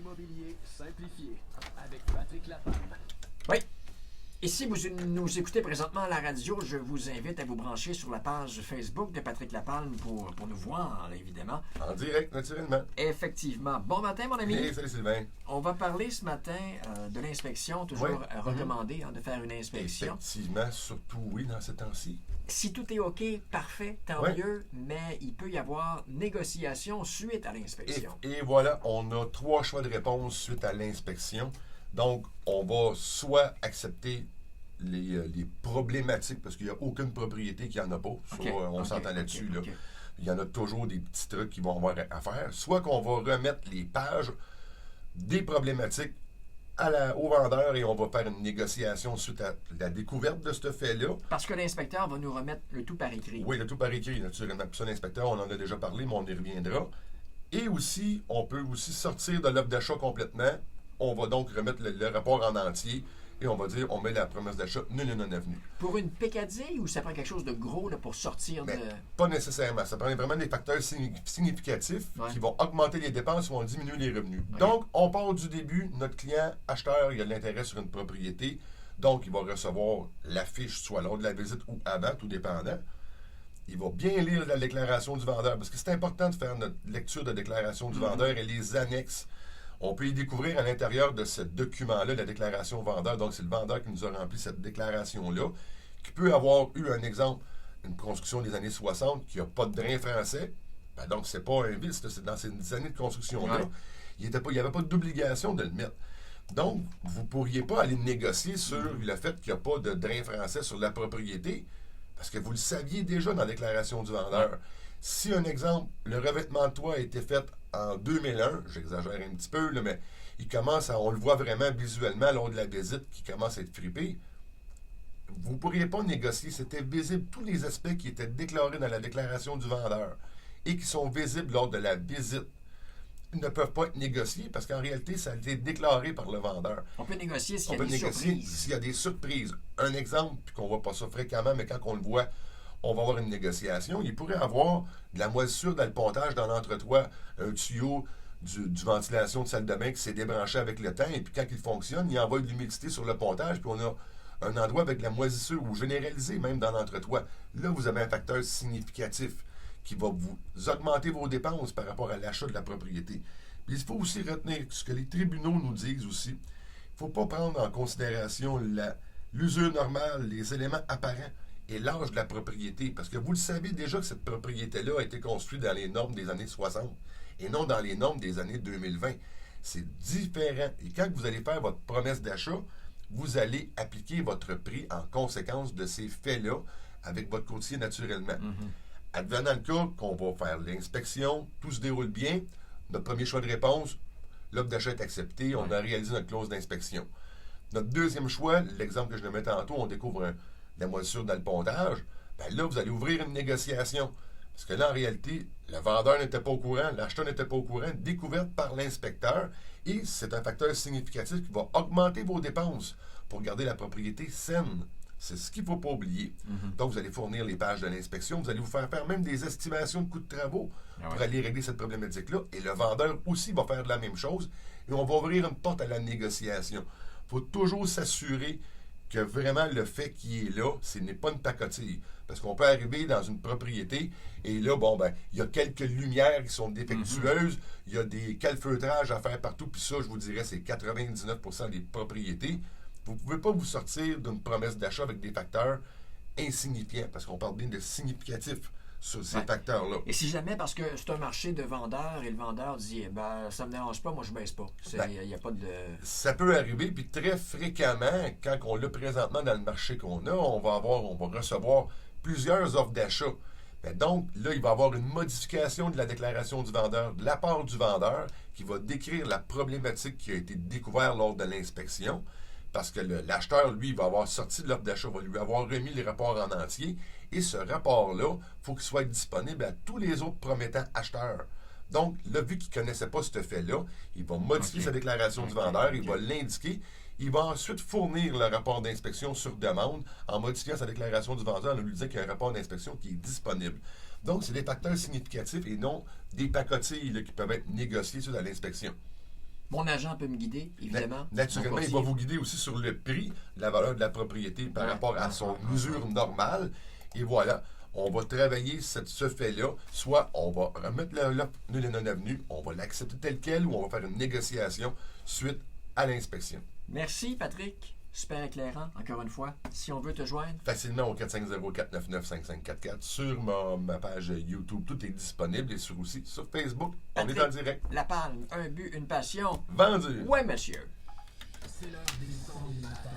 immobilier simplifié avec Patrick Lapalme. Oui. Et si vous nous écoutez présentement à la radio, je vous invite à vous brancher sur la page Facebook de Patrick Lapalme pour nous voir, évidemment. En direct, naturellement. Effectivement. Bon matin, mon ami. Hey, salut Sylvain. On va parler ce matin de l'inspection. Toujours recommandé de faire une inspection. Effectivement, surtout oui, dans ces temps-ci. Si tout est OK, parfait, tant mieux, mais il peut y avoir négociation suite à l'inspection. Et voilà, on a 3 choix de réponse suite à l'inspection. Donc, on va soit accepter les problématiques, parce qu'il n'y a aucune propriété qui n'en a pas. On s'entend là-dessus. Là. Il y en a toujours des petits trucs qui vont avoir à faire. Soit qu'on va remettre les pages des problématiques au vendeur et on va faire une négociation suite à la découverte de ce fait-là. Parce que l'inspecteur va nous remettre le tout par écrit. Oui, le tout par écrit, naturellement. Puis ça, l'inspecteur, on en a déjà parlé, mais on y reviendra. Et aussi, on peut aussi sortir de l'offre d'achat complètement. On va donc remettre le rapport en entier et on va dire, on met la promesse d'achat non avenue. Pour une pécadille ou ça prend quelque chose de gros là, pour sortir de... Pas nécessairement. Ça prend vraiment des facteurs significatifs qui vont augmenter les dépenses ou vont diminuer les revenus. Okay. Donc, on part du début. Notre client acheteur, il a de l'intérêt sur une propriété. Donc, il va recevoir la fiche, soit lors de la visite ou avant, tout dépendant. Il va bien lire la déclaration du vendeur parce que c'est important de faire notre lecture de déclaration du vendeur et les annexes. On peut y découvrir à l'intérieur de ce document-là, la déclaration vendeur. Donc, c'est le vendeur qui nous a rempli cette déclaration-là, qui peut avoir eu un exemple, une construction des années 60 qui n'a pas de drain français. Ben donc, c'est pas un vice, c'est dans ces années de construction-là. Ouais. Il n'y avait pas d'obligation de le mettre. Donc, vous ne pourriez pas aller négocier sur le fait qu'il n'y a pas de drain français sur la propriété, parce que vous le saviez déjà dans la déclaration du vendeur. Ouais. Si, un exemple, le revêtement de toit a été fait en 2001, j'exagère un petit peu, là, mais on le voit vraiment visuellement lors de la visite, qui commence à être fripé. Vous ne pourriez pas négocier, c'était visible, tous les aspects qui étaient déclarés dans la déclaration du vendeur et qui sont visibles lors de la visite ne peuvent pas être négociés parce qu'en réalité, ça a été déclaré par le vendeur. On peut négocier s'il y a des surprises. S'il y a des surprises. Un exemple, puis qu'on ne voit pas ça fréquemment, mais quand on le voit, on va avoir une négociation. Il pourrait avoir de la moisissure dans le pontage dans l'entretoit, un tuyau du ventilation de salle de bain qui s'est débranché avec le temps, et puis quand il fonctionne, il envoie de l'humidité sur le pontage, puis on a un endroit avec de la moisissure, ou généralisé même dans l'entretoit. Là, vous avez un facteur significatif qui va vous augmenter vos dépenses par rapport à l'achat de la propriété. Puis il faut aussi retenir ce que les tribunaux nous disent aussi. Il ne faut pas prendre en considération l'usure normale, les éléments apparents et l'âge de la propriété, parce que vous le savez déjà que cette propriété-là a été construite dans les normes des années 60 et non dans les normes des années 2020. C'est différent. Et quand vous allez faire votre promesse d'achat, vous allez appliquer votre prix en conséquence de ces faits-là avec votre courtier naturellement. Advenant le cas qu'on va faire l'inspection, tout se déroule bien, notre premier choix de réponse, l'offre d'achat est acceptée, on a réalisé notre clause d'inspection. Notre deuxième choix, l'exemple que je le mets tantôt, on découvre la moisissure dans le pontage, bien là, vous allez ouvrir une négociation. Parce que là, en réalité, le vendeur n'était pas au courant, l'acheteur n'était pas au courant, découverte par l'inspecteur, et c'est un facteur significatif qui va augmenter vos dépenses pour garder la propriété saine. C'est ce qu'il ne faut pas oublier. Donc, vous allez fournir les pages de l'inspection, vous allez vous faire même des estimations de coûts de travaux pour aller régler cette problématique-là, et le vendeur aussi va faire de la même chose, et on va ouvrir une porte à la négociation. Il faut toujours s'assurer que vraiment le fait qui est là, ce n'est pas une pacotille. Parce qu'on peut arriver dans une propriété et là, il y a quelques lumières qui sont défectueuses, il y a des calfeutrages à faire partout, puis ça, je vous dirais, c'est 99% des propriétés. Vous ne pouvez pas vous sortir d'une promesse d'achat avec des facteurs insignifiants, parce qu'on parle bien de significatif sur ces facteurs-là. Et si jamais, parce que c'est un marché de vendeurs et le vendeur dit ça me dérange pas, moi je baisse pas. Il n'y a pas de... Ça peut arriver, puis très fréquemment, quand on l'a présentement dans le marché qu'on a, on va recevoir plusieurs offres d'achat. Mais donc, là, il va y avoir une modification de la déclaration du vendeur, de la part du vendeur, qui va décrire la problématique qui a été découverte lors de l'inspection. Parce que l'acheteur, lui, va avoir sorti de l'offre d'achat, va lui avoir remis les rapports en entier. Et ce rapport-là, il faut qu'il soit disponible à tous les autres promettants acheteurs. Donc, là, vu qu'il ne connaissait pas ce fait-là, il va modifier sa déclaration du vendeur, il va l'indiquer. Il va ensuite fournir le rapport d'inspection sur demande en modifiant sa déclaration du vendeur en lui disant qu'il y a un rapport d'inspection qui est disponible. Donc, c'est des facteurs significatifs et non des pacotilles qui peuvent être négociés sur l'inspection. Mon agent peut me guider, évidemment. Naturellement, il va vous guider aussi sur le prix, la valeur de la propriété par rapport à son usure normale. Et voilà, on va travailler ce fait-là. Soit on va remettre l'offre de non avenue, on va l'accepter tel quel, ou on va faire une négociation suite à l'inspection. Merci, Patrick. Super éclairant, encore une fois. Si on veut te joindre. Facilement au 450-499-5544 sur ma page YouTube. Tout est disponible et aussi sur Facebook. Patrick, on est en direct. La Palme, un but, une passion. Vendu. Ouais, monsieur. C'est l'heure des sons du matin.